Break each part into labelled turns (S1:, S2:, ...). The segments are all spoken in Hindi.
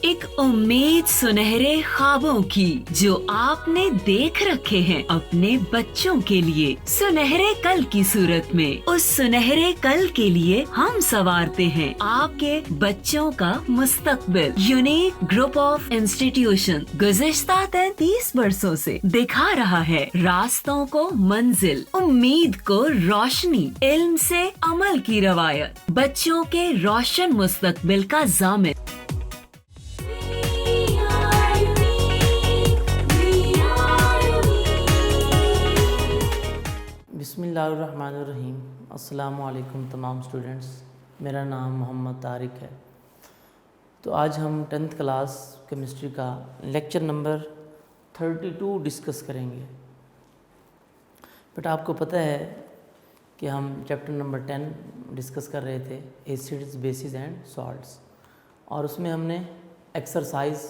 S1: एक उम्मीद सुनहरे ख्वाबों की जो आपने देख रखे हैं अपने बच्चों के लिए, सुनहरे कल की सूरत में। उस सुनहरे कल के लिए हम संवारते हैं आपके बच्चों का मुस्तकबिल। यूनिक ग्रुप ऑफ इंस्टीट्यूशन गुज़िश्ता 33 वर्षों से दिखा रहा है रास्तों को मंजिल, उम्मीद को रोशनी, इल्म से अमल की रवायत, बच्चों के रोशन मुस्तकबिल का ज़ामिन।
S2: बिस्मिल्लाहिर्रहमानिर्रहीम। अस्सलामु अलैकुम तमाम स्टूडेंट्स, मेरा नाम मोहम्मद तारिक है। तो आज हम 10th क्लास केमिस्ट्री का लेक्चर नंबर 32 डिस्कस करेंगे। बट आपको पता है कि हम चैप्टर नंबर 10 डिस्कस कर रहे थे, एसिड्स, बेसिस एंड सॉल्ट्स, और उसमें हमने एक्सरसाइज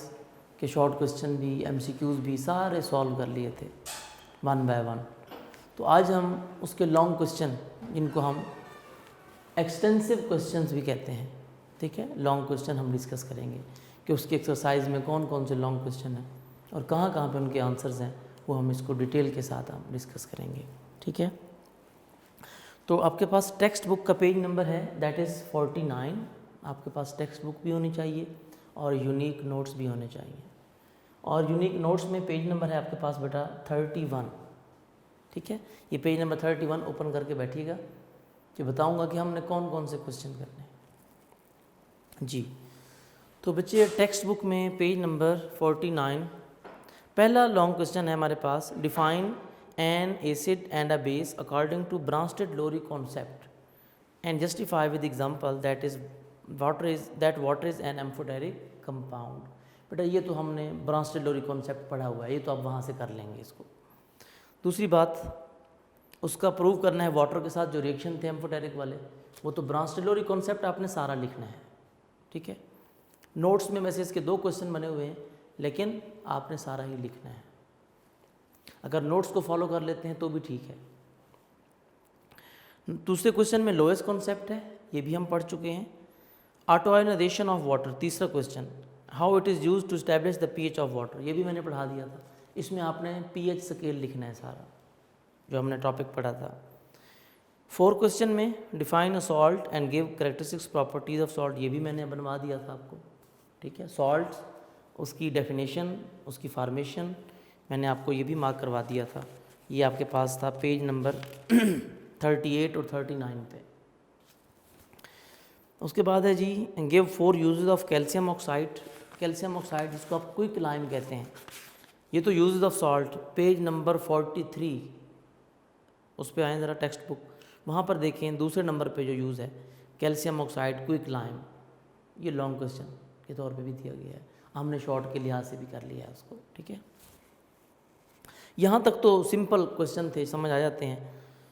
S2: के शॉर्ट क्वेश्चन भी, MCQs भी सारे सॉल्व कर लिए थे 1 बाय 1। तो आज हम उसके लॉन्ग क्वेश्चन, जिनको हम एक्सटेंसिव क्वेश्चंस भी कहते हैं, ठीक है, लॉन्ग क्वेश्चन हम डिस्कस करेंगे कि उसकी एक्सरसाइज में कौन कौन से लॉन्ग क्वेश्चन हैं और कहाँ कहाँ पे उनके आंसर्स हैं, वो हम इसको डिटेल के साथ हम डिस्कस करेंगे, ठीक है। तो आपके पास टेक्स्ट बुक का पेज नंबर है, दैट इज़ 49। आपके पास टेक्स्ट बुक भी होनी चाहिए और यूनिक नोट्स भी होने चाहिए। और यूनिक नोट्स में पेज नंबर है आपके पास बेटा 31, ठीक है। ये पेज नंबर 31 ओपन करके बैठिएगा कि बताऊंगा कि हमने कौन कौन से क्वेश्चन करने हैं जी। तो बच्चे टेक्स्ट बुक में पेज नंबर 49 पहला लॉन्ग क्वेश्चन है हमारे पास। Define an acid and a base according to Bronsted Lowry concept and justify with example that water is an amphoteric compound. बेटा ये तो हमने ब्रांस्टेड-लोरी कॉन्सेप्ट पढ़ा हुआ है, ये तो आप वहाँ से कर लेंगे इसको। दूसरी बात, उसका प्रूव करना है वाटर के साथ जो रिएक्शन थे एम्फोटेरिक वाले, वो तो ब्रांस्टेड-लोरी कॉन्सेप्ट आपने सारा लिखना है, ठीक है। नोट्स में वैसे इसके 2 क्वेश्चन बने हुए हैं, लेकिन आपने सारा ही लिखना है। अगर नोट्स को फॉलो कर लेते हैं तो भी ठीक है। दूसरे क्वेश्चन में लोएस्ट कॉन्सेप्ट है, ये भी हम पढ़ चुके हैं। ऑटोआयनाइजेशन ऑफ वाटर, तीसरा question, how it is use to establish the pH of water, ये भी मैंने पढ़ा दिया था। इसमें आपने pH स्केल लिखना है सारा, जो हमने टॉपिक पढ़ा था। 4 क्वेश्चन में define a salt and give characteristics properties of salt, ये भी मैंने बनवा दिया था आपको, ठीक है। सॉल्ट, उसकी डेफिनेशन, उसकी फार्मेशन मैंने आपको ये भी मार्क करवा दिया था। ये आपके पास था पेज नंबर 38 और 39 पे। उसके बाद है जी give 4 uses of calcium oxide. Calcium oxide जिसको आप क्विक लाइम कहते हैं, ये तो uses of salt page number 43, उस पर आए ज़रा टेक्स्ट बुक, वहाँ पर देखें दूसरे नंबर पे जो यूज़ है कैल्शियम ऑक्साइड क्विक लाइम, ये लॉन्ग क्वेश्चन के तौर पे भी दिया गया है, हमने शॉर्ट के लिहाज से भी कर लिया है उसको, ठीक है। यहाँ तक तो सिंपल क्वेश्चन थे, समझ आ जाते हैं।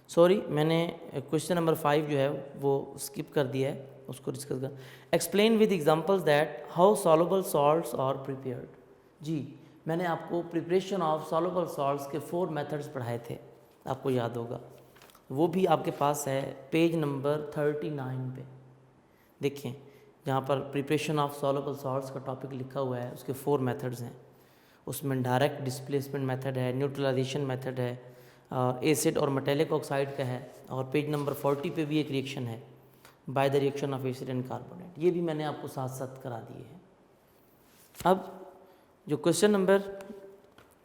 S2: सॉरी, मैंने क्वेश्चन नंबर 5 जो है वो स्किप कर दिया है, उसको डिस्कस कर। Explain with examples that how soluble salts are prepared. जी, मैंने आपको प्रिपरेशन ऑफ सॉल्युबल सॉल्ट्स के 4 मेथड्स पढ़ाए थे, आपको याद होगा, वो भी आपके पास है पेज नंबर 39 पे। देखें जहाँ पर प्रिपरेशन ऑफ सॉल्युबल सॉल्ट्स का टॉपिक लिखा हुआ है, उसके 4 मेथड्स हैं। उसमें डायरेक्ट डिस्प्लेसमेंट मेथड है, न्यूट्रलाइजेशन मेथड है, एसिड और मेटेलिक ऑक्साइड का है, और पेज नंबर 40 पे भी एक रिएक्शन है by the reaction of acid and carbonate, ये भी मैंने आपको साथ साथ करा दिए हैं। अब जो क्वेश्चन नंबर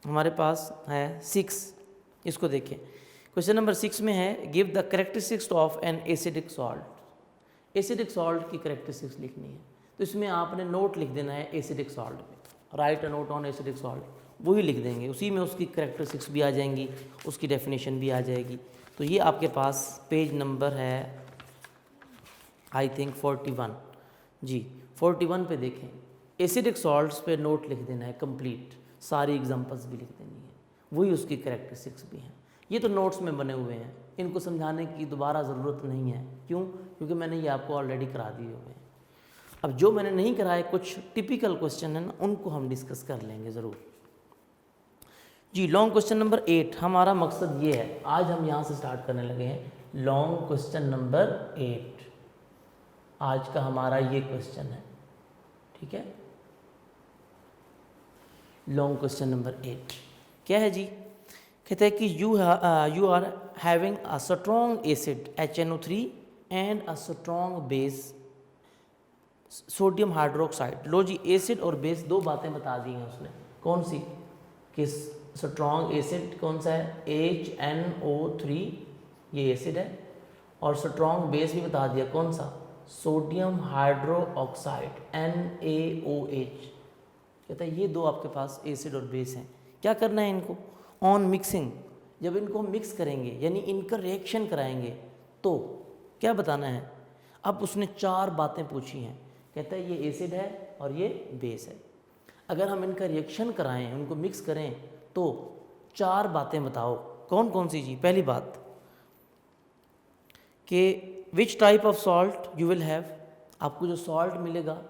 S2: हमारे पास है 6, इसको देखें। क्वेश्चन नंबर 6 में है give the characteristics of an acidic salt. Acidic salt की कैरेक्टरिस्टिक्स लिखनी है, तो इसमें आपने नोट लिख देना है एसिडिक सॉल्ट में, right a note on acidic salt, वही लिख देंगे, उसी में उसकी कैरेक्टरिस्टिक्स भी आ जाएंगी, उसकी डेफिनेशन भी आ जाएगी। तो ये आपके पास पेज नंबर है आई थिंक 41 जी, 41 पे देखें, एसिडिक सॉल्ट्स पे नोट लिख देना है कंप्लीट, सारी एग्जांपल्स भी लिख देनी है, वही उसकी कैरेक्टरिस्टिक्स भी हैं। ये तो नोट्स में बने हुए हैं, इनको समझाने की दोबारा ज़रूरत नहीं है। क्यों? क्योंकि मैंने ये आपको ऑलरेडी करा दिए हुए हैं। अब जो मैंने नहीं कराए, कुछ टिपिकल क्वेश्चन है ना, उनको हम डिस्कस कर लेंगे ज़रूर जी। लॉन्ग क्वेश्चन नंबर 8, हमारा मकसद ये है, आज हम यहाँ से स्टार्ट करने लगे हैं लॉन्ग क्वेश्चन नंबर 8। आज का हमारा ये क्वेश्चन है, ठीक है। लॉन्ग क्वेश्चन नंबर 8 क्या है जी? कहते हैं कि you are having a strong acid HNO3 and a strong base sodium hydroxide. लो जी, एसिड और बेस दो बातें बता दी हैं उसने। कौन सी? कि स्ट्रॉन्ग एसिड कौन सा है? HNO3, ये एसिड है, और स्ट्रॉन्ग बेस भी बता दिया कौन सा? Sodium hydroxide NaOH। कहता है ये दो आपके पास एसिड और बेस हैं। क्या करना है इनको? ऑन मिक्सिंग, जब इनको मिक्स करेंगे यानी इनका रिएक्शन कराएंगे तो क्या बताना है? अब उसने 4 बातें पूछी हैं। कहता है ये एसिड है और ये बेस है, अगर हम इनका रिएक्शन कराएं, उनको मिक्स करें तो 4 बातें बताओ। कौन कौन सी जी? पहली बात कि विच type of salt you will have, आपको जो सॉल्ट मिलेगा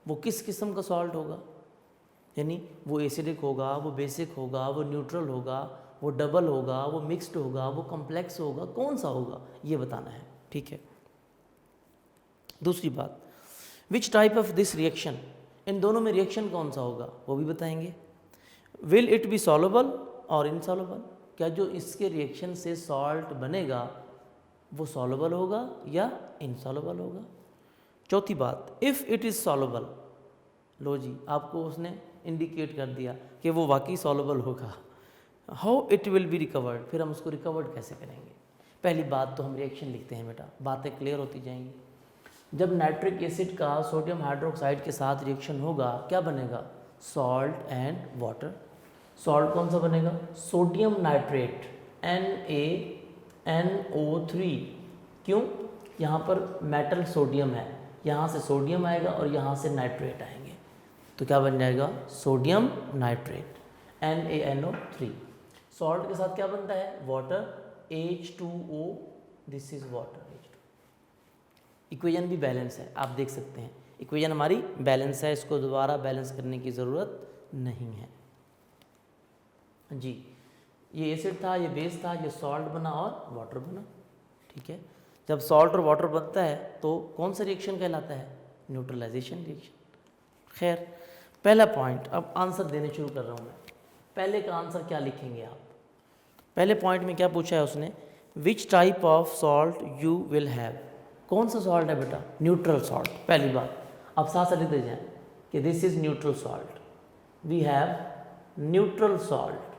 S2: वो किस किस्म का सॉल्ट होगा, यानी वो एसिडिक होगा, वो बेसिक होगा, वो न्यूट्रल होगा, वो डबल होगा, वो मिक्स्ड होगा, वो कॉम्प्लेक्स होगा, कौन सा होगा ये बताना है। ठीक है। दूसरी बात, which type of this reaction, इन दोनों में रिएक्शन कौन सा होगा वो भी बताएंगे। विल इट बी सॉल्युबल और इनसॉल्युबल, क्या जो इसके रिएक्शन से सॉल्ट बनेगा वो सॉल्युबल होगा या इनसॉल्युबल होगा। चौथी बात, इफ़ इट इज़ सॉल्युबल, लो जी आपको उसने इंडिकेट कर दिया कि वो वाकई सॉल्युबल होगा। How it will be recovered, फिर हम उसको रिकवर्ड कैसे करेंगे। पहली बात तो हम रिएक्शन लिखते हैं बेटा, बातें क्लियर होती जाएंगी। जब नाइट्रिक एसिड का सोडियम हाइड्रोक्साइड के साथ रिएक्शन होगा क्या बनेगा? Salt and water. सॉल्ट कौन सा बनेगा? Sodium nitrate NaNO3। क्यों? यहाँ पर मेटल सोडियम है, यहाँ से सोडियम आएगा और यहाँ से नाइट्रेट आएंगे, तो क्या बन जाएगा? Sodium nitrate NaNO3। सॉल्ट के साथ क्या बनता है? Water H2O, this is water H2। Equation भी बैलेंस है, आप देख सकते हैं इक्वेशन हमारी बैलेंस है, इसको दोबारा बैलेंस करने की ज़रूरत नहीं है जी। ये एसिड था, ये बेस था, ये सॉल्ट बना और वाटर बना। ठीक है। जब सॉल्ट और वाटर बनता है तो कौन सा रिएक्शन कहलाता है? Neutralisation reaction. खैर, पहला पॉइंट, अब आंसर देने शुरू कर रहा हूँ मैं। पहले का आंसर क्या लिखेंगे आप? पहले पॉइंट में क्या पूछा है उसने? Which type of salt you will have, कौन सा सॉल्ट है बेटा? Neutral salt. पहली बात आप साथ साथ लिख दीजिए कि this is neutral salt, we have neutral salt.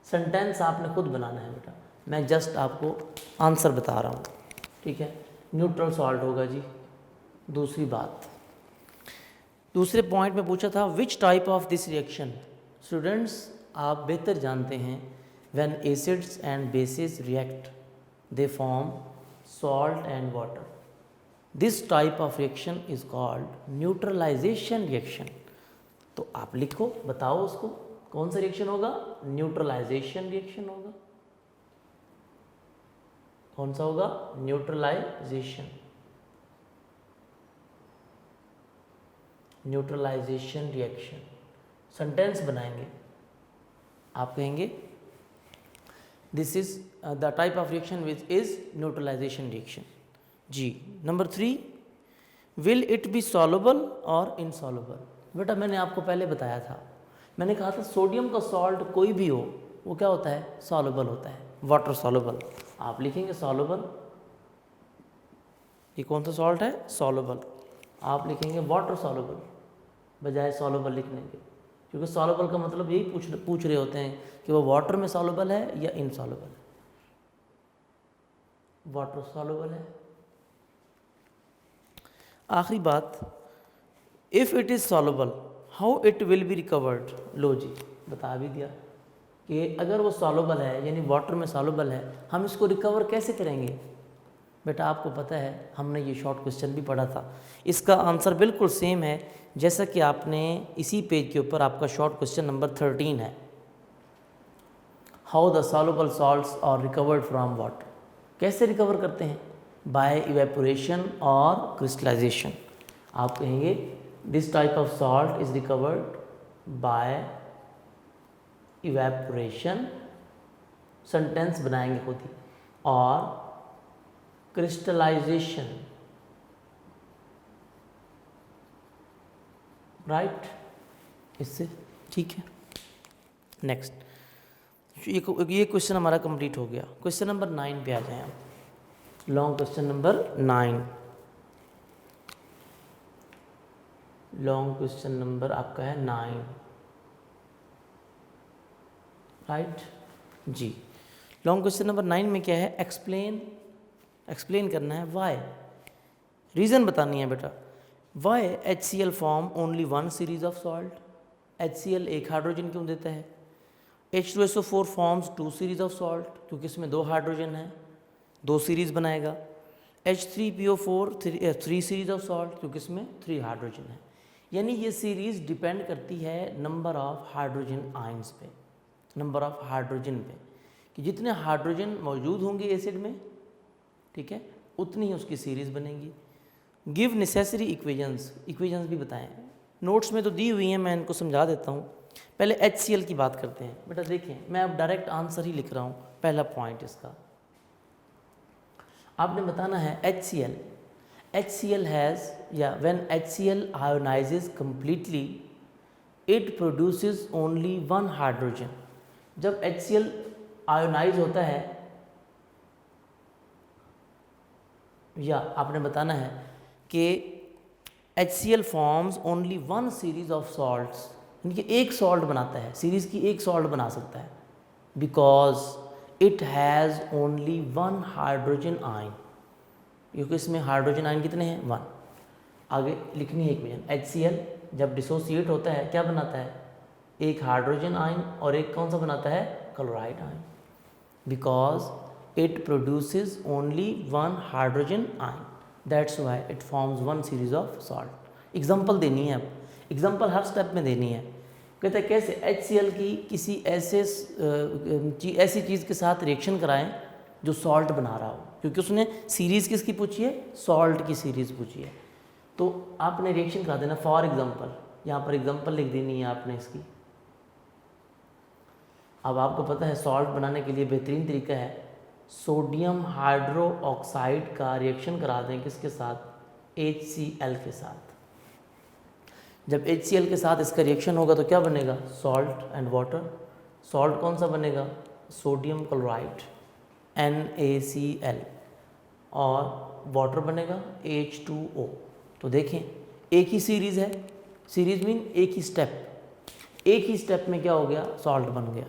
S2: Sentence आपने खुद बनाना है बेटा, मैं जस्ट आपको आंसर बता रहा हूँ। ठीक है, न्यूट्रल सॉल्ट होगा जी। दूसरी बात, दूसरे पॉइंट में पूछा था विच type of this reaction. Students आप बेहतर जानते हैं, when acids and bases react they form salt and water. This type of reaction is called neutralization reaction. तो आप लिखो, बताओ उसको कौन सा रिएक्शन होगा? न्यूट्रलाइजेशन रिएक्शन होगा। कौन सा होगा? न्यूट्रलाइजेशन। Neutralisation reaction. सेंटेंस बनाएंगे, आप कहेंगे this is the type of reaction which is neutralisation reaction जी। Number 3, will it be soluble और इनसॉल्युबल। बेटा मैंने आपको पहले बताया था, मैंने कहा था सोडियम का सॉल्ट कोई भी हो वो क्या होता है? सॉल्युबल होता है, वाटर सॉल्युबल। आप लिखेंगे सॉल्युबल, ये कौन सा सॉल्ट है? सॉल्युबल। आप लिखेंगे वाटर सॉल्युबल बजाय सॉल्युबल लिखने के, क्योंकि सॉल्युबल का मतलब यही पूछ रहे होते हैं कि वो वाटर में सॉल्युबल है या इनसॉल्युबल है। वाटर सॉल्युबल है। आखिरी बात, if it is soluble how it will be recovered. लो जी बता भी दिया कि अगर वो सॉल्युबल है यानी वाटर में सॉल्युबल है, हम इसको रिकवर कैसे करेंगे। बेटा आपको पता है हमने ये शॉर्ट क्वेश्चन भी पढ़ा था, इसका आंसर बिल्कुल सेम है जैसा कि आपने इसी पेज के ऊपर आपका शॉर्ट क्वेश्चन नंबर 13 है। How the soluble salts are recovered from water. कैसे रिकवर करते हैं? बाय इवेपोरेशन और क्रिस्टलाइजेशन। आप कहेंगे this type of salt is recovered by evaporation, sentence बनाएंगे खुद ही, और क्रिस्टलाइजेशन। राइट, इससे ठीक है। नेक्स्ट, ये क्वेश्चन हमारा कंप्लीट हो गया। क्वेश्चन नंबर 9 पे आ जाएं आप। Long question number 9, long question number आपका है 9, राइट जी। लॉन्ग क्वेश्चन नंबर 9 में क्या है, एक्सप्लेन करना है वाई, रीज़न बतानी है बेटा। Why HCl form only one series of salt, HCl एक हाइड्रोजन क्यों देता है। H2SO4 forms 2 series of salt, क्योंकि इसमें 2 हाइड्रोजन है, 2 सीरीज बनाएगा। H3PO4 3 सीरीज ऑफ सॉल्ट, क्योंकि इसमें 3 हाइड्रोजन है। यानी ये सीरीज डिपेंड करती है नंबर ऑफ हाइड्रोजन आयंस पे, नंबर ऑफ हाइड्रोजन पे, कि जितने हाइड्रोजन मौजूद होंगे एसिड में, ठीक है, उतनी ही उसकी सीरीज बनेगी। गिव नेसेसरी इक्वेशंस भी बताएं। नोट्स में तो दी हुई हैं, मैं इनको समझा देता हूँ। पहले HCl की बात करते हैं बेटा। देखें, मैं अब डायरेक्ट आंसर ही लिख रहा हूँ। पहला पॉइंट इसका आपने बताना है, HCl हैज़, या when HCl ionises completely it produces only one hydrogen. जब HCl आयोनाइज होता है, या आपने बताना है कि HCl forms only one series of salts, यानी कि एक सॉल्ट बनाता है, सीरीज की एक सॉल्ट बना सकता है, because it has only one hydrogen ion, क्योंकि इसमें हाइड्रोजन आयन कितने हैं, 1। आगे लिखनी है इक्वेशन। HCl जब डिसोसिएट होता है क्या बनाता है, एक हाइड्रोजन आयन और एक कौन सा बनाता है, chloride ion, because it produces only one hydrogen ion, that's why it forms one series of salt। Example देनी है, अब एग्जाम्पल हर स्टेप में देनी है। कहते हैं कैसे, HCl की किसी ऐसी चीज़ के साथ रिएक्शन कराएं जो सॉल्ट बना रहा हो, क्योंकि उसने सीरीज़ किसकी पूछी है, सॉल्ट की सीरीज़ पूछी है, तो आपने रिएक्शन करा देना। फॉर एग्जाम्पल, यहाँ पर एग्जाम्पल लिख देनी है आपने इसकी। अब आपको पता है सॉल्ट बनाने के लिए बेहतरीन तरीका है, सोडियम हाइड्रो ऑक्साइड का रिएक्शन करा दें किसके साथ, HCl के साथ। जब HCl के साथ इसका रिएक्शन होगा तो क्या बनेगा, सॉल्ट एंड वाटर। सॉल्ट कौन सा बनेगा, सोडियम क्लोराइड NaCl, और वाटर बनेगा H2O। तो देखें एक ही सीरीज़ है, सीरीज मीन एक ही स्टेप में क्या हो गया, सॉल्ट बन गया,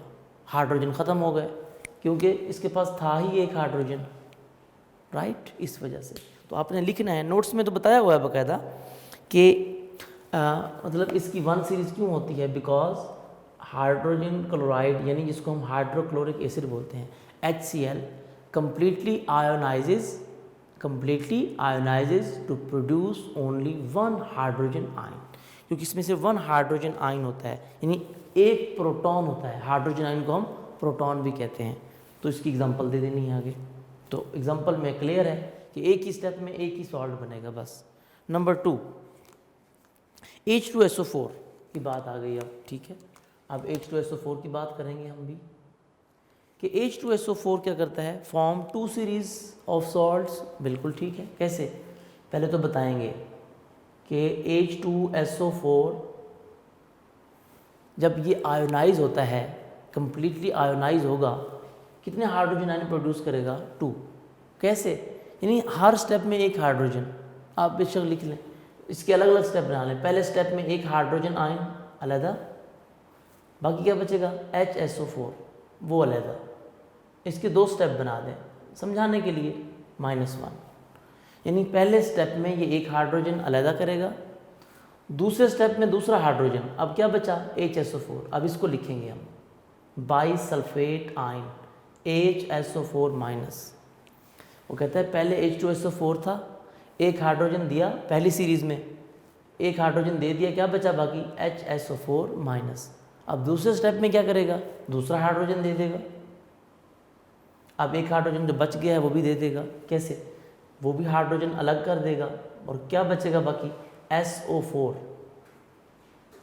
S2: हाइड्रोजन ख़त्म हो गए, क्योंकि इसके पास था ही एक हाइड्रोजन, राइट। इस वजह से तो आपने लिखना है, नोट्स में तो बताया हुआ है बाकायदा कि मतलब इसकी वन सीरीज़ क्यों होती है, बिकॉज हाइड्रोजन क्लोराइड, यानी जिसको हम हाइड्रोक्लोरिक एसिड बोलते हैं, HCl completely ionizes to produce only one hydrogen ion, क्योंकि इसमें से 1 हाइड्रोजन आयन होता है, यानी एक प्रोटॉन होता है। हाइड्रोजन आयन को हम प्रोटॉन भी कहते हैं। तो इसकी एग्जांपल दे देनी है आगे। तो एग्जांपल में क्लियर है कि एक ही स्टेप में एक ही सॉल्ट बनेगा बस। नंबर 2, H2SO4 की बात आ गई अब, ठीक है। अब H2SO4 की बात करेंगे हम भी कि H2SO4 क्या करता है, फॉर्म 2 सीरीज ऑफ सॉल्ट्स। बिल्कुल ठीक है, कैसे, पहले तो बताएंगे कि H2SO4 जब ये आयोनाइज होता है, कंप्लीटली आयोनाइज होगा, कितने हाइड्रोजन आयन प्रोड्यूस करेगा, 2। कैसे, यानी हर स्टेप में एक हाइड्रोजन। आप बेशक लिख लें, इसके अलग अलग स्टेप बना लें। पहले स्टेप में एक हाइड्रोजन आयन अलग, बाकी क्या बचेगा, HSO4 वो अलग। इसके 2 स्टेप बना दें समझाने के लिए, -1, यानी पहले स्टेप में ये एक हाइड्रोजन अलग करेगा, दूसरे स्टेप में दूसरा हाइड्रोजन। अब क्या बचा, HSO4। अब इसको लिखेंगे हम बाइसल्फेट आयन, HSO4-। वो कहता है पहले H2SO4 था, एक हाइड्रोजन दिया पहली सीरीज में, एक हाइड्रोजन दे दिया, क्या बचा बाकी, HSO4-। अब दूसरे स्टेप में क्या करेगा, दूसरा हाइड्रोजन दे देगा। अब एक हाइड्रोजन जो बच गया है वो भी दे देगा। कैसे, वो भी हाइड्रोजन अलग कर देगा, और क्या बचेगा बाकी, SO4।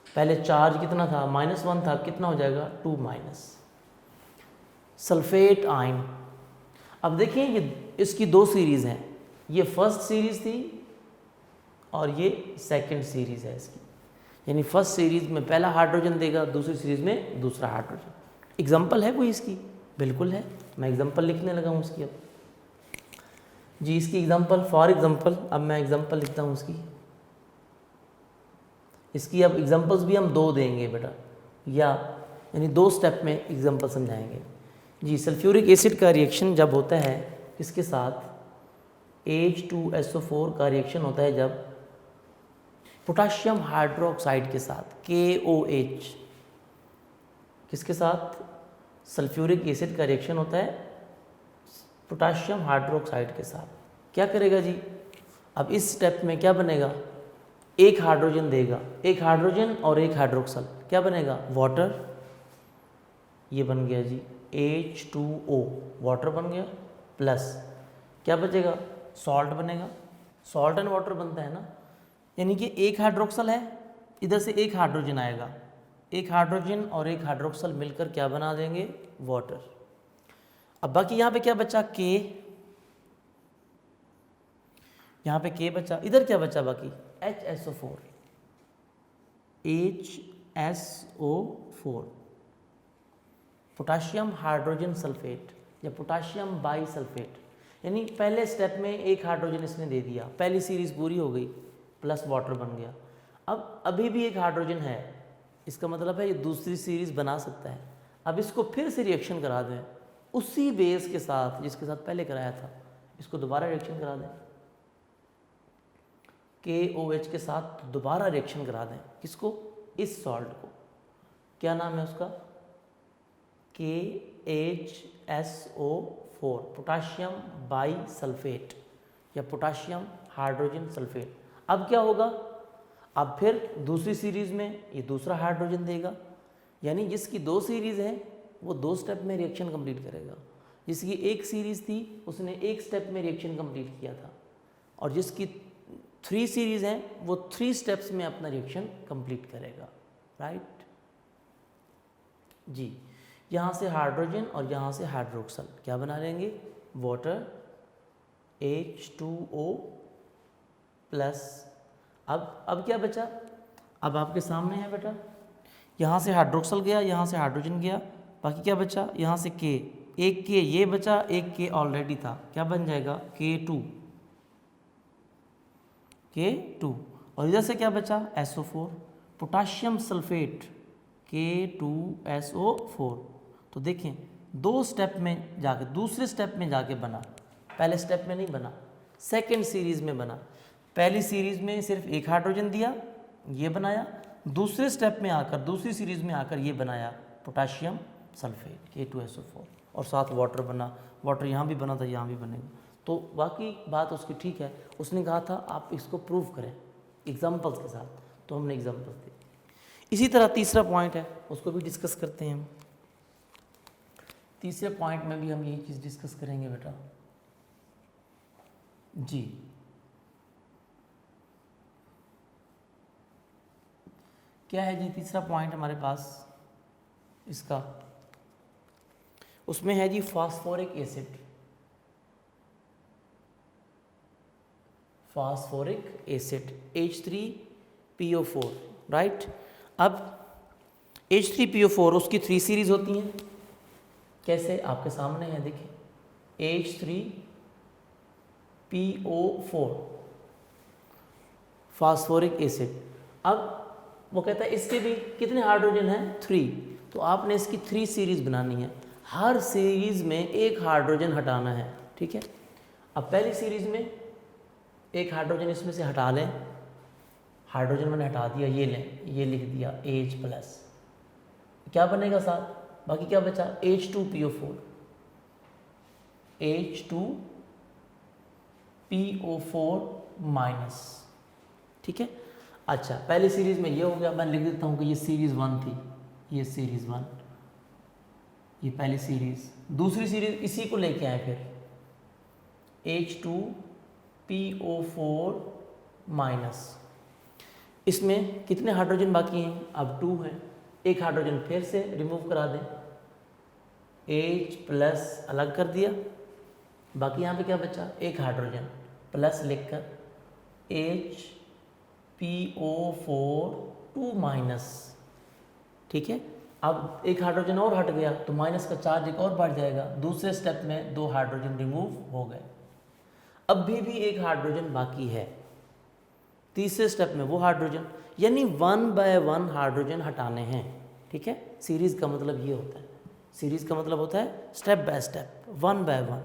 S2: पहले चार्ज कितना था, -1 था, अब कितना हो जाएगा, 2-। सल्फेट आयन, अब देखिए ये इसकी 2 सीरीज़ हैं, ये फर्स्ट सीरीज़ थी और ये सेकंड सीरीज़ है इसकी। यानी फर्स्ट सीरीज में पहला हाइड्रोजन देगा, दूसरी सीरीज में दूसरा हाइड्रोजन। एग्जाम्पल है कोई इसकी? बिल्कुल है, मैं एग्जाम्पल लिखने लगा हूँ उसकी। अब जी इसकी एग्जाम्पल, फॉर एग्जाम्पल अब मैं एग्जाम्पल लिखता हूँ इसकी अब एग्जाम्पल्स भी हम 2 देंगे बेटा, यानी 2 स्टेप में एग्जाम्पल समझाएंगे। जी सल्फ्यूरिक एसिड का रिएक्शन जब होता है किसके साथ? H2SO4 का रिएक्शन होता है जब पोटाशियम हाइड्रोक्साइड के साथ, KOH किसके साथ? सल्फ्यूरिक एसिड का रिएक्शन होता है पोटाशियम हाइड्रोक्साइड के साथ। क्या करेगा जी? अब इस स्टेप में क्या बनेगा? एक हाइड्रोजन देगा, एक हाइड्रोजन और एक हाइड्रोक्सल, क्या बनेगा? वाटर। ये बन गया जी H2O, वाटर बन गया, प्लस क्या बचेगा? सॉल्ट बनेगा। सॉल्ट एंड वाटर बनता है ना, यानी कि एक हाइड्रोक्सल है, इधर से एक हाइड्रोजन आएगा, एक हाइड्रोजन और एक हाइड्रोक्सल मिलकर क्या बना देंगे? वाटर। अब बाकी यहाँ पे क्या बचा? K, यहाँ पे K बचा, इधर क्या बचा बाकी? HSO4, HSO4 potassium hydrogen sulphate या पोटाशियम बाई सल्फेट। यानी पहले स्टेप में एक हाइड्रोजन इसने दे दिया, पहली सीरीज पूरी हो गई, प्लस वाटर बन गया। अब अभी भी एक हाइड्रोजन है, इसका मतलब है ये दूसरी सीरीज बना सकता है। अब इसको फिर से रिएक्शन करा दें उसी बेस के साथ जिसके साथ पहले कराया था, इसको दोबारा रिएक्शन करा दें, KOH के साथ दोबारा रिएक्शन करा दें। किसको? इस सॉल्ट को। क्या नाम है उसका? KHSO4 पोटाशियम बाई सल्फेट या पोटाशियम हाइड्रोजन सल्फेट। अब क्या होगा? अब फिर दूसरी सीरीज में ये दूसरा हाइड्रोजन देगा, यानी जिसकी 2 सीरीज है वो 2 स्टेप में रिएक्शन कंप्लीट करेगा। जिसकी एक सीरीज थी उसने एक स्टेप में रिएक्शन कंप्लीट किया था, और जिसकी 3 सीरीज हैं वो 3 स्टेप्स में अपना रिएक्शन कंप्लीट करेगा। राइट जी। यहाँ से हाइड्रोजन और यहाँ से हाइड्रोक्सल क्या बना लेंगे? Water, H2O plus. अब क्या बचा? अब आपके सामने है बेटा, यहाँ से हाइड्रोक्सल गया, यहाँ से हाइड्रोजन गया, बाकी क्या बचा? यहाँ से K, एक K ये बचा, एक K ऑलरेडी था, क्या बन जाएगा? K2, और इधर से क्या बचा? SO4 potassium sulphate, K2SO4। तो देखें 2 स्टेप में जाके, दूसरे स्टेप में जाके बना, पहले स्टेप में नहीं बना, सेकेंड सीरीज में बना। पहली सीरीज में सिर्फ एक हाइड्रोजन दिया, ये बनाया, दूसरे स्टेप में आकर, दूसरी सीरीज में आकर ये बनाया पोटाशियम सल्फेट, K2SO4, और साथ वाटर बना। वाटर यहाँ भी बना था, यहाँ भी बनेगा। तो बाकी बात उसकी ठीक है, उसने कहा था आप इसको प्रूव करें एग्जाम्पल्स के साथ, तो हमने एग्जाम्पल्स दिए। इसी तरह तीसरा पॉइंट है, उसको भी डिस्कस करते हैं हम। तीसरे पॉइंट में भी हम यही चीज़ डिस्कस करेंगे बेटा जी। क्या है जी तीसरा पॉइंट हमारे पास इसका? उसमें है जी phosphoric acid, phosphoric acid H3PO4। Right. अब H3PO4 उसकी 3 सीरीज होती हैं। कैसे? आपके सामने है, देखिए H3PO4 फास्फोरिक एसिड। अब वो कहता है इसके भी कितने हाइड्रोजन हैं? 3। तो आपने इसकी 3 सीरीज बनानी है, हर सीरीज में एक हाइड्रोजन हटाना है। ठीक है। अब पहली सीरीज में एक हाइड्रोजन इसमें से हटा लें, हाइड्रोजन मैंने हटा दिया, ये लें, ये लिख दिया H+, क्या बनेगा साथ? बाकी क्या बचा? H2PO4, H2PO4-। ठीक है। अच्छा, पहली सीरीज में ये हो गया, मैं लिख देता हूँ कि ये सीरीज 1 थी, ये सीरीज 1, ये पहली सीरीज। दूसरी सीरीज इसी को लेके आए फिर H2PO4-। इसमें कितने हाइड्रोजन बाकी हैं? अब 2 हैं, एक हाइड्रोजन फिर से रिमूव करा दें, H+ अलग कर दिया, बाकी यहाँ पे क्या बचा? एक हाइड्रोजन प्लस लिखकर HPO4 2 माइनस, ठीक है। अब एक हाइड्रोजन और हट गया तो माइनस का चार्ज एक और बढ़ जाएगा। दूसरे स्टेप में 2 हाइड्रोजन रिमूव हो गए, अब भी एक हाइड्रोजन बाकी है। तीसरे स्टेप में वो हाइड्रोजन, यानी 1 बाय 1 हाइड्रोजन हटाने हैं, ठीक है। सीरीज का मतलब ये होता है, सीरीज का मतलब होता है step by step, 1 by 1।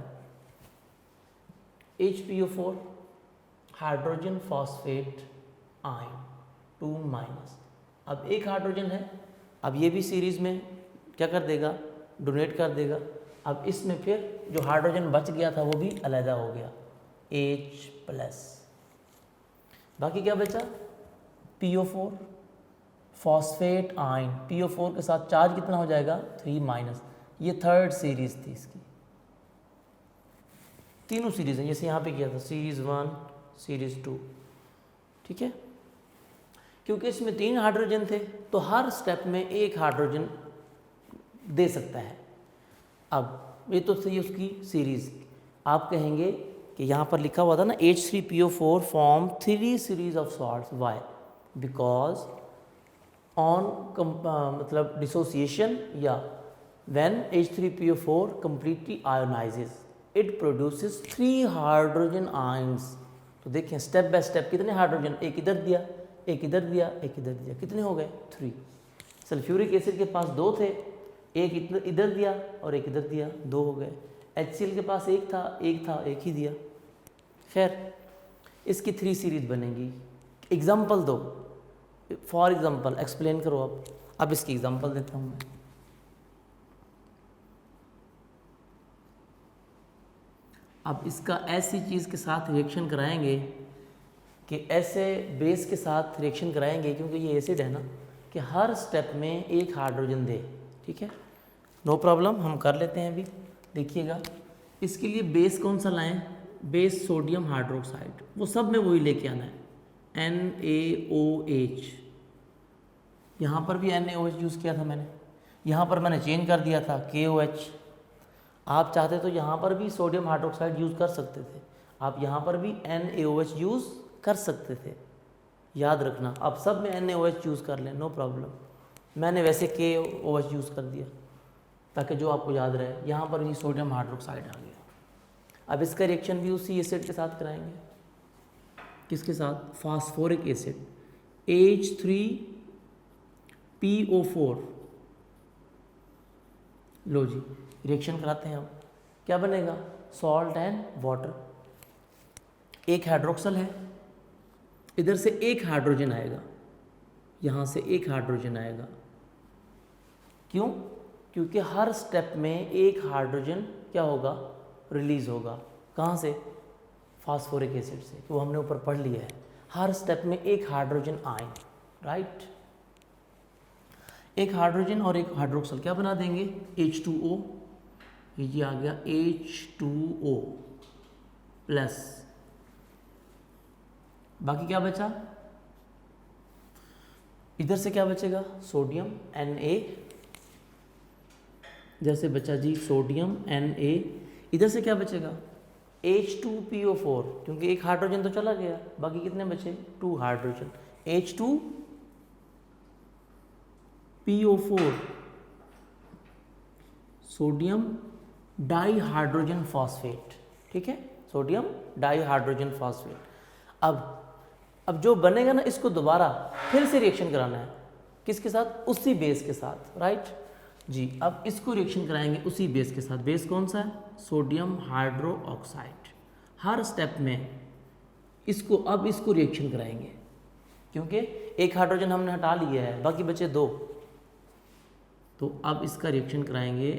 S2: HPO4 hydrogen phosphate ion 2 minus. अब एक हाइड्रोजन है, अब ये भी सीरीज में क्या कर देगा, डोनेट कर देगा। अब इसमें फिर जो हाइड्रोजन बच गया था वो भी अलहदा हो गया, H+। बाकी क्या बचा, PO4 फॉस्फेट आयन, PO4 के साथ चार्ज कितना हो जाएगा, 3 माइनस। ये थर्ड सीरीज थी इसकी, तीनों सीरीज हैं जैसे यहाँ पे किया था, सीरीज 1 सीरीज 2, ठीक है। क्योंकि इसमें 3 हाइड्रोजन थे तो हर स्टेप में एक हाइड्रोजन दे सकता है। अब ये तो सही उसकी सीरीज। आप कहेंगे कि यहाँ पर लिखा हुआ था ना H3PO4 form 3 series of salts, why, because on मतलब डिसोसिएशन या when H3PO4 completely ionizes it produces 3 hydrogen ions. तो देखें स्टेप बाय स्टेप कितने हाइड्रोजन, एक इधर दिया, एक इधर दिया, एक इधर दिया, कितने हो गए, 3। सल्फ्यूरिक एसिड के पास 2 थे, एक इधर दिया और एक इधर दिया, 2 हो गए। HCl के पास एक था, एक ही दिया। खैर इसकी 3 सीरीज बनेगी। एग्जाम्पल दो, फॉर एग्जाम्पल एक्सप्लेन करो। अब इसकी एग्जाम्पल देता हूँ मैं। अब इसका ऐसी चीज़ के साथ रिएक्शन कराएंगे कि ऐसे बेस के साथ रिएक्शन कराएंगे, क्योंकि ये एसिड है ना, कि हर स्टेप में एक हाइड्रोजन दे, ठीक है। नो प्रॉब्लम, हम कर लेते हैं अभी। देखिएगा इसके लिए बेस कौन सा लाएं, बेस सोडियम हाइड्रोक्साइड, वो सब में वही लेके आना है, NaOH। यहाँ पर भी NaOH यूज़ किया था मैंने, यहाँ पर मैंने चेंज कर दिया था KOH। आप चाहते तो यहाँ पर भी सोडियम हाइड्रोक्साइड यूज़ कर सकते थे, आप यहाँ पर भी NaOH यूज़ कर सकते थे, याद रखना। आप सब में NaOH यूज़ कर लें, नो प्रॉब्लम। मैंने वैसे KOH यूज़ कर दिया ताकि जो आपको याद रहे। यहाँ पर भी सोडियम हाइड्रोक्साइड आ गया। अब इसका रिएक्शन भी उसी एसिड के साथ कराएंगे, किसके साथ, फास्फोरिक एसिड H3PO4। लो जी रिएक्शन कराते हैं। अब क्या बनेगा, सॉल्ट एंड वाटर। एक हाइड्रोक्सल है, इधर से एक हाइड्रोजन आएगा, यहाँ से एक हाइड्रोजन आएगा। क्यों, क्योंकि हर स्टेप में एक हाइड्रोजन क्या होगा, रिलीज होगा। कहाँ से, फास्फोरिक एसिड से, वो हमने ऊपर पढ़ लिया है। हर स्टेप में एक हाइड्रोजन आयन, राइट। एक हाइड्रोजन और एक हाइड्रोक्सल क्या बना देंगे, H2O। ये आ गया H2O प्लस। बाकी क्या बचा, इधर से क्या बचेगा, सोडियम Na, जैसे बचा जी सोडियम Na। इधर से क्या बचेगा, H2PO4, क्योंकि एक हाइड्रोजन तो चला गया, बाकी कितने बचे, 2 hydrogen, H2PO4 sodium dihydrogen phosphate, ठीक है, सोडियम डाइहाइड्रोजन फॉस्फेट। अब जो बनेगा ना, इसको दोबारा फिर से रिएक्शन कराना है, किसके साथ, उसी बेस के साथ, राइट जी। अब इसको रिएक्शन कराएंगे उसी बेस के साथ। बेस कौन सा है, सोडियम हाइड्रोक्साइड। हर स्टेप में इसको रिएक्शन कराएंगे, क्योंकि एक हाइड्रोजन हमने हटा लिया है, बाकी बचे 2। तो अब इसका रिएक्शन कराएंगे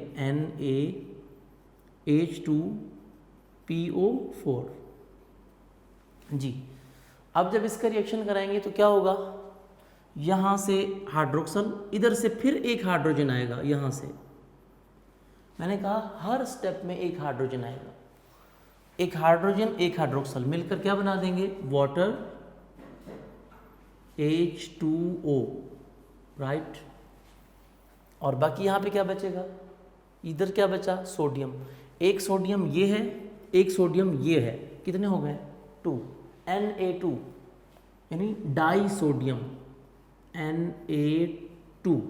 S2: NaH2PO4 जी। अब जब इसका रिएक्शन कराएंगे तो क्या होगा, यहाँ से हाइड्रोक्सल, इधर से फिर एक हाइड्रोजन आएगा, यहाँ से मैंने कहा हर स्टेप में एक हाइड्रोजन आएगा। एक हाइड्रोजन एक हाइड्रोक्सल मिलकर क्या बना देंगे, वाटर H2O, राइट। और बाकी यहाँ पे क्या बचेगा, इधर क्या बचा, सोडियम। एक सोडियम ये है, एक सोडियम ये है, कितने हो गए, 2, Na2 यानी डाई सोडियम Na2।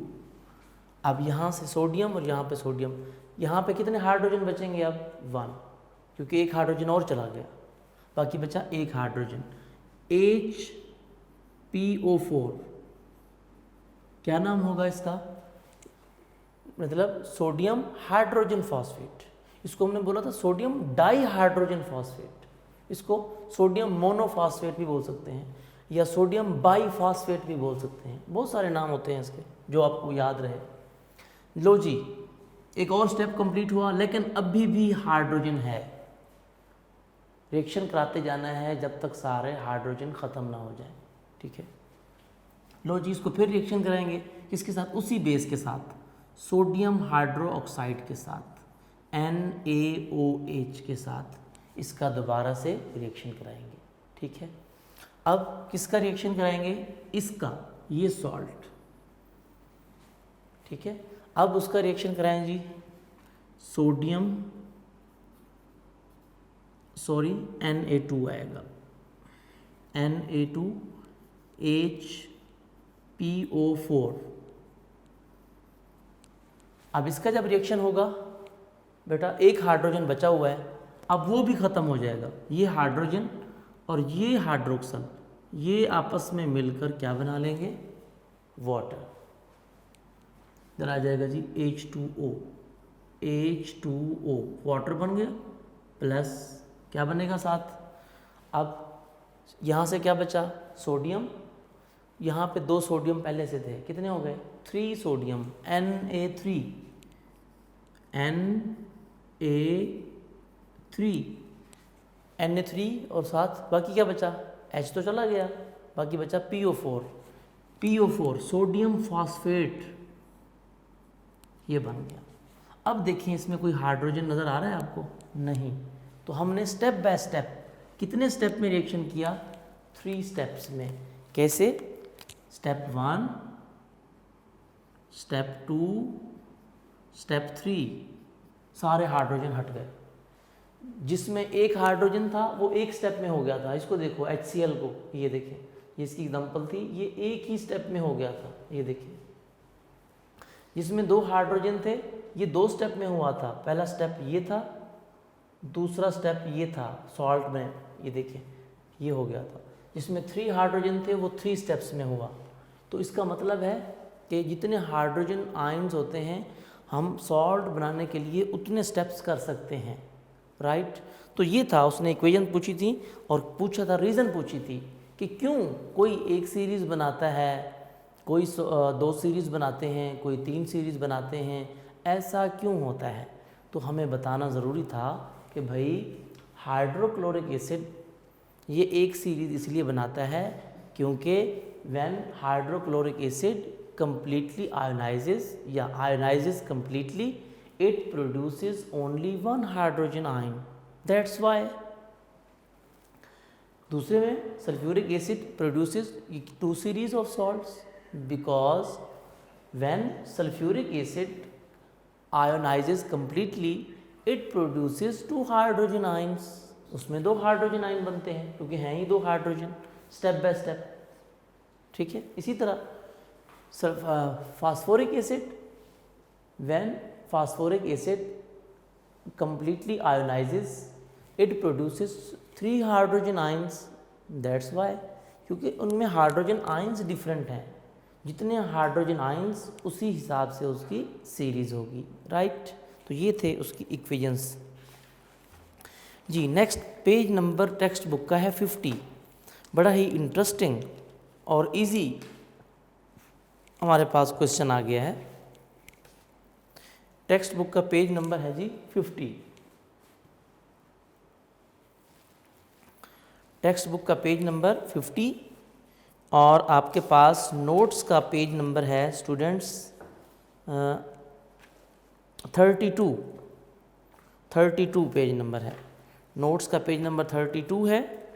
S2: अब यहाँ से सोडियम और यहाँ पे सोडियम, यहाँ पे कितने हाइड्रोजन बचेंगे अब 1, क्योंकि एक हाइड्रोजन और चला गया, बाकी बचा एक हाइड्रोजन HPO4। क्या नाम होगा इसका, मतलब सोडियम हाइड्रोजन फॉस्फेट। इसको हमने बोला था सोडियम डाई हाइड्रोजन फॉस्फेट, इसको सोडियम मोनोफॉस्फेट भी बोल सकते हैं या सोडियम बाईफॉस्फेट भी बोल सकते हैं, बहुत सारे नाम होते हैं इसके जो आपको याद रहे। लो जी, एक और स्टेप कंप्लीट हुआ, लेकिन अभी भी हाइड्रोजन है, रिएक्शन कराते जाना है जब तक सारे हाइड्रोजन ख़त्म ना हो जाए। ठीक है, लो जी, इसको फिर रिएक्शन कराएंगे किसके साथ, उसी बेस के साथ, सोडियम हाइड्रोक्साइड के साथ, NaOH के साथ इसका दोबारा से रिएक्शन कराएंगे। ठीक है, अब किसका रिएक्शन कराएंगे, इसका, ये सॉल्ट। ठीक है, अब उसका रिएक्शन कराएं जी, सोडियम Na2 आएगा, Na2HPO4। अब इसका जब रिएक्शन होगा बेटा, एक हाइड्रोजन बचा हुआ है, अब वो भी ख़त्म हो जाएगा। ये हाइड्रोजन और ये हाइड्रोक्सल, ये आपस में मिलकर क्या बना लेंगे, वाटर। इधर आ जाएगा जी H2O, वाटर बन गया, प्लस क्या बनेगा साथ, अब यहाँ से क्या बचा, सोडियम, यहाँ पे 2 सोडियम पहले से थे, कितने हो गए, 3 सोडियम, Na3 और साथ बाकी क्या बचा, H तो चला गया, बाकी बचा PO4 सोडियम फॉस्फेट, ये बन गया। अब देखिए इसमें कोई हाइड्रोजन नज़र आ रहा है आपको, नहीं, तो हमने स्टेप बाय स्टेप कितने स्टेप में रिएक्शन किया, 3 स्टेप्स में। कैसे, स्टेप 1, स्टेप 2, स्टेप 3, सारे हाइड्रोजन हट गए। जिसमें एक हाइड्रोजन था वो एक स्टेप में हो गया था, इसको देखो HCl को, ये देखिए, ये इसकी एग्जाम्पल थी, ये एक ही स्टेप में हो गया था, ये देखिए। जिसमें 2 हाइड्रोजन थे, ये 2 स्टेप में हुआ था, पहला स्टेप ये था, दूसरा स्टेप ये था सॉल्ट में, ये देखिए ये हो गया था। जिसमें 3 हाइड्रोजन थे वो 3 स्टेप्स में हुआ। तो इसका मतलब है कि जितने हाइड्रोजन आयंस होते हैं, हम सॉल्ट बनाने के लिए उतने स्टेप्स कर सकते हैं, राइट। तो ये था, उसने इक्वेशन पूछी थी और पूछा था, रीज़न पूछी थी कि क्यों कोई एक सीरीज़ बनाता है, कोई 2 सीरीज़ बनाते हैं, कोई 3 सीरीज़ बनाते हैं, ऐसा क्यों होता है। तो हमें बताना ज़रूरी था कि भाई हाइड्रोक्लोरिक एसिड ये एक सीरीज़ इसलिए बनाता है क्योंकि when hydrochloric acid completely ionizes या ionizes completely, it produces only 1 hydrogen ion, that's why। दूसरे में sulphuric acid produces 2 series of salts because when sulfuric acid ionizes completely it produces 2 hydrogen ions, उसमें 2 हाइड्रोजन आयन बनते हैं क्योंकि हैं ही 2 हाइड्रोजन, स्टेप बाय स्टेप। ठीक है, इसी तरह phosphoric acid, when phosphoric acid completely ionizes it produces 3 hydrogen ions, that's why, क्योंकि उनमें हाइड्रोजन आयंस डिफरेंट हैं, जितने हाइड्रोजन आयंस उसी हिसाब से उसकी सीरीज होगी, राइट। तो ये थे उसकी इक्वेशंस जी। Next page number text book का है 50। बड़ा ही इंटरेस्टिंग और इजी हमारे पास क्वेश्चन आ गया है। टेक्स्ट बुक का पेज नंबर है जी 50। टेक्स्ट बुक का पेज नंबर 50 और आपके पास नोट्स का पेज नंबर है स्टूडेंट्स 32 पेज नंबर है। नोट्स का पेज नंबर 32 है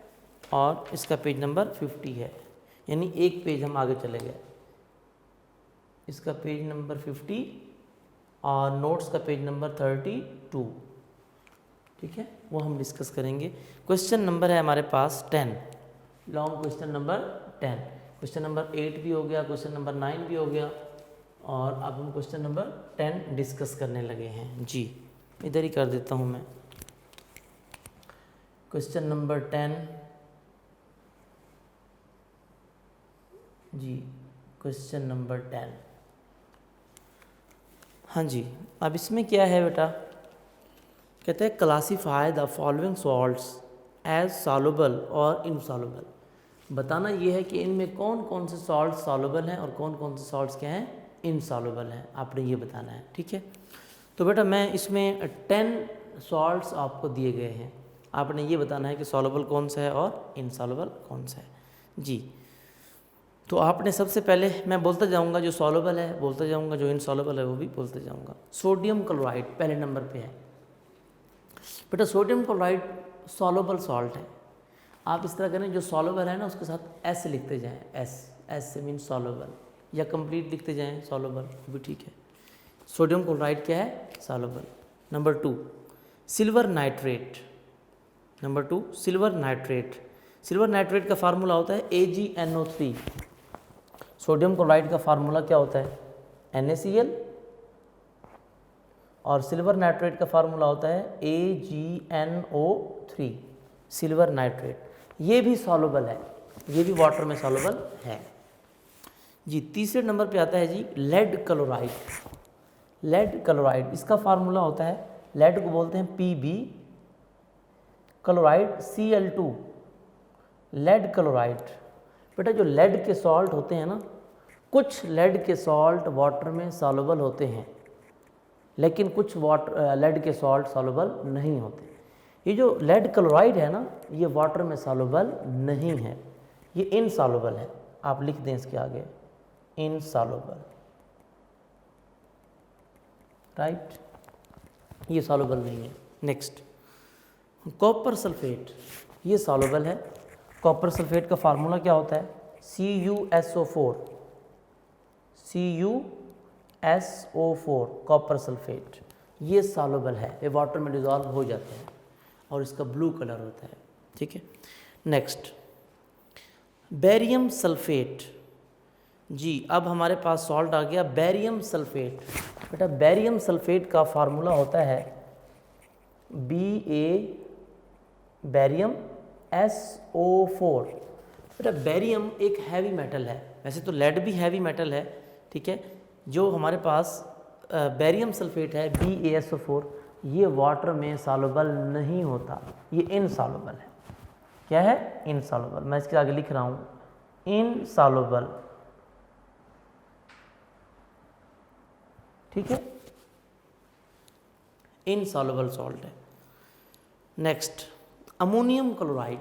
S2: और इसका पेज नंबर 50 है, यानी एक पेज हम आगे चले गए। इसका पेज नंबर 50 और नोट्स का पेज नंबर 32, ठीक है, वो हम डिस्कस करेंगे। क्वेश्चन नंबर है हमारे पास 10, long question number 10। Question number 8 भी हो गया, क्वेश्चन नंबर 9 भी हो गया, और अब हम क्वेश्चन नंबर 10 डिस्कस करने लगे हैं जी। इधर ही कर देता हूँ मैं। क्वेश्चन नंबर 10 जी, क्वेश्चन नंबर 10। हाँ जी, अब इसमें क्या है बेटा, कहते हैं classify the following salts as soluble और इनसॉल्युबल। बताना ये है कि इनमें कौन कौन से सॉल्ट सॉल्युबल हैं और कौन कौन से सॉल्ट्स क्या हैं, इनसॉल्युबल हैं। आपने ये बताना है, ठीक है। तो बेटा मैं इसमें 10 सॉल्ट्स आपको दिए गए हैं, आपने ये बताना है कि सॉल्युबल कौन सा है और इनसॉल्युबल कौन सा है जी। तो आपने सबसे पहले, मैं बोलता जाऊंगा, जो सॉल्युबल है बोलता जाऊंगा, जो इनसॉल्युबल है वो भी बोलते जाऊंगा। सोडियम क्लोराइड पहले नंबर पे है बेटा। सोडियम क्लोराइड सॉल्युबल सॉल्ट है। आप इस तरह करें, जो सॉल्युबल है ना उसके साथ एस लिखते जाएं, एस से मीन सॉल्युबल, या कंप्लीट लिखते जाएं सॉल्युबल, भी ठीक है। सोडियम क्लोराइड क्या है, soluble. Number 2 silver nitrate. Number 2 silver nitrate. Silver nitrate का फार्मूला होता है AgNO3। सोडियम क्लोराइड का फार्मूला क्या होता है, NaCl, और सिल्वर नाइट्रेट का फार्मूला होता है AgNO3, सिल्वर नाइट्रेट। ये भी सॉल्युबल है, ये भी वाटर में सॉल्युबल है जी। तीसरे नंबर पे आता है जी लेड क्लोराइड। लेड क्लोराइड, इसका फार्मूला होता है, लेड को बोलते हैं Pb, chloride Cl2, lead chloride. बेटा जो लेड के सॉल्ट होते हैं ना, कुछ लेड के सॉल्ट वाटर में सॉल्युबल होते हैं, लेकिन कुछ लेड के सॉल्ट सॉल्युबल नहीं होते। ये जो लेड क्लोराइड है ना, ये वाटर में सॉल्युबल नहीं है, ये इनसॉल्युबल है। आप लिख दें इसके आगे इनसॉल्युबल, राइट, ये सॉल्युबल नहीं है। नेक्स्ट कॉपर सल्फेट, ये सॉल्युबल है। कॉपर सल्फेट का फार्मूला क्या होता है, CuSO4, CuSO4 कॉपर सल्फेट, ये सॉल्युबल है, ये वाटर में डिज़ोल्व हो जाते हैं और इसका ब्लू कलर होता है, ठीक है। नेक्स्ट बेरियम सल्फेट जी। अब हमारे पास सॉल्ट आ गया बेरियम सल्फेट। बेटा बेरियम सल्फेट का फार्मूला होता है Ba बेरियम SO4। बेटा बेरियम एक हैवी मेटल है, वैसे तो लेड भी हैवी मेटल है, ठीक है। जो हमारे पास बेरियम सल्फेट है BaSO4, ये वाटर में सॉल्युबल नहीं होता, ये इनसॉल्युबल है। क्या है, इनसॉल्युबल। मैं इसके आगे लिख रहा हूँ इनसॉल्युबल, ठीक है, इनसॉल्युबल सॉल्ट है। Next ammonium chloride.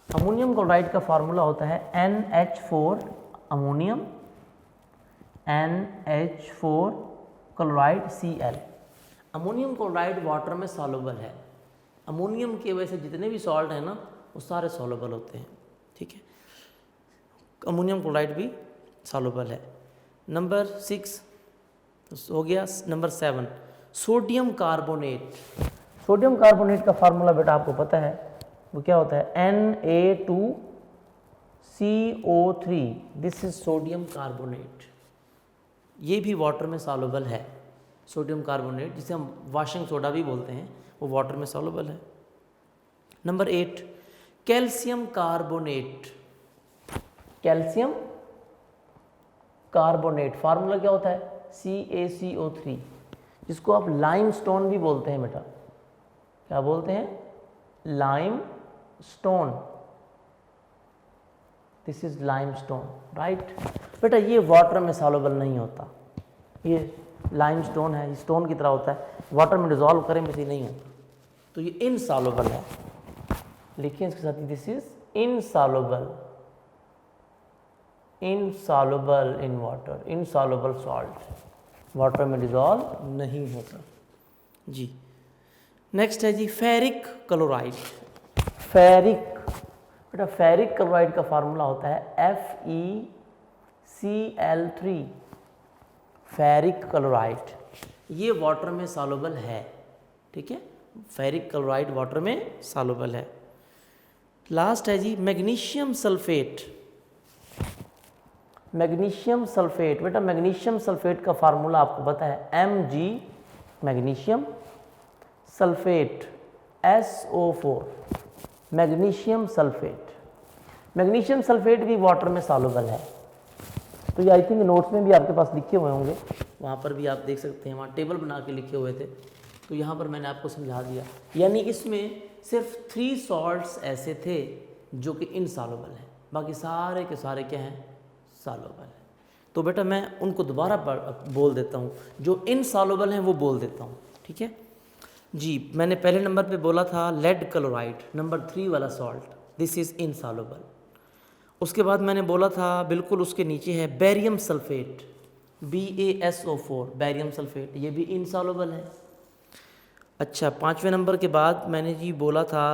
S2: Ammonium chloride का फार्मूला होता है NH4 ammonium, NH4 chloride Cl। Ammonium chloride water में सॉल्युबल है। अमोनियम की वजह से जितने भी सॉल्ट हैं ना, वो सारे सॉल्युबल होते हैं, ठीक है। अमोनियम क्लोराइड भी सॉल्युबल है। नंबर 6 हो गया। Number 7 sodium carbonate. Sodium carbonate का फार्मूला बेटा आपको पता है, वो क्या होता है, Na2CO3, this is sodium carbonate. ये भी वाटर में सॉल्युबल है। सोडियम कार्बोनेट, जिसे हम वॉशिंग सोडा भी बोलते हैं, वो वाटर में सॉल्युबल है। Number 8 calcium carbonate. Calcium carbonate formula क्या होता है, CaCO3, जिसको आप लाइम स्टोन भी बोलते हैं बेटा। क्या बोलते हैं, lime stone, this is lime stone, right. बेटा ये वाटर में सॉल्युबल नहीं होता, ये लाइम स्टोन है, स्टोन की तरह होता है, वाटर में डिजॉल्व करें वैसे नहीं होता, तो ये इनसॉल्युबल है। लिखिए इसके साथ, this is insoluble, insoluble in water, insoluble salt, water में डिजॉल्व नहीं होता जी। नेक्स्ट है जी फेरिक क्लोराइड। फेरिक, बेटा फेरिक क्लोराइड का फार्मूला होता है FeCl3, फेरिक क्लोराइड, ये वाटर में सॉल्युबल है, ठीक है। फेरिक क्लोराइड वाटर में सॉल्युबल है। लास्ट है G magnesium sulphate. Magnesium sulphate, बेटा मैग्नीशियम सल्फेट का फार्मूला आपको पता है, Mg magnesium sulphate SO4, magnesium sulphate. Magnesium sulphate भी वाटर में सॉल्युबल है। तो ये आई थिंक नोट्स में भी आपके पास लिखे हुए होंगे, वहाँ पर भी आप देख सकते हैं, वहाँ टेबल बना के लिखे हुए थे, तो यहाँ पर मैंने आपको समझा दिया। यानी इसमें सिर्फ 3 सॉल्ट्स ऐसे थे जो कि इनसॉल्युबल हैं, बाकी सारे के सारे क्या हैं, सॉल्युबल हैं। तो बेटा मैं उनको दोबारा बोल देता हूँ, जो इनसॉल्युबल हैं वो बोल देता हूँ, ठीक है जी। मैंने पहले नंबर पे बोला था लेड क्लोराइड, नंबर 3 वाला सॉल्ट, दिस इज़ इनसॉल्युबल। उसके बाद मैंने बोला था बिल्कुल उसके नीचे है barium sulphate, BaSO4, barium sulphate, ये भी इनसॉल्युबल है। अच्छा, 5वें नंबर के बाद मैंने जी बोला था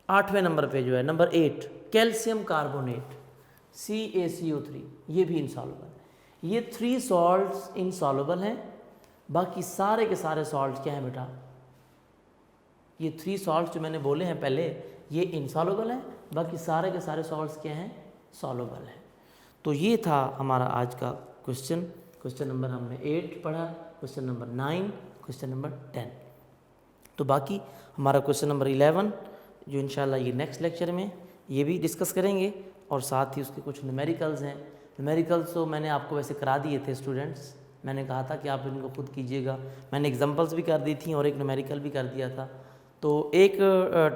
S2: 8वें नंबर पे जो है नंबर 8, कैल्शियम कार्बोनेट, CaCO3, ये भी इनसॉल्युबल है। ये 3 सॉल्ट्स इनसॉल्युबल हैं, बाकी सारे के सारे सॉल्ट्स क्या हैं बेटा, ये 3 सॉल्ट्स जो मैंने बोले हैं पहले, ये इनसॉल्युबल हैं, बाकी सारे के सारे सॉल्ट्स क्या हैं, सॉल्युबल हैं। तो ये था हमारा आज का क्वेश्चन। क्वेश्चन नंबर हमने 8 पढ़ा, क्वेश्चन नंबर 9, क्वेश्चन नंबर 10। तो बाकी हमारा क्वेश्चन नंबर 11 जो इंशाल्लाह ये नेक्स्ट लेक्चर में ये भी डिस्कस करेंगे, और साथ ही उसके कुछ न्यूमेरिकल्स हैं। न्यूमेरिकल्स तो मैंने आपको वैसे करा दिए थे स्टूडेंट्स, मैंने कहा था कि आप इनको खुद कीजिएगा, मैंने एग्जांपल्स भी कर दी थी और एक न्यूमेरिकल भी कर दिया था। तो एक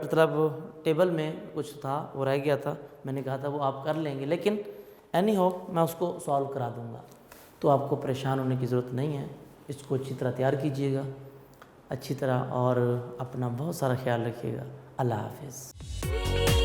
S2: मतलब टेबल में कुछ था वो रह गया था, मैंने कहा था वो आप कर लेंगे, लेकिन एनी हो मैं उसको सॉल्व करा दूँगा, तो आपको परेशान होने की ज़रूरत नहीं है। इसको अच्छी तरह तैयार कीजिएगा अच्छी तरह, और अपना बहुत सारा ख्याल रखिएगा। अल्लाह हाफिज़।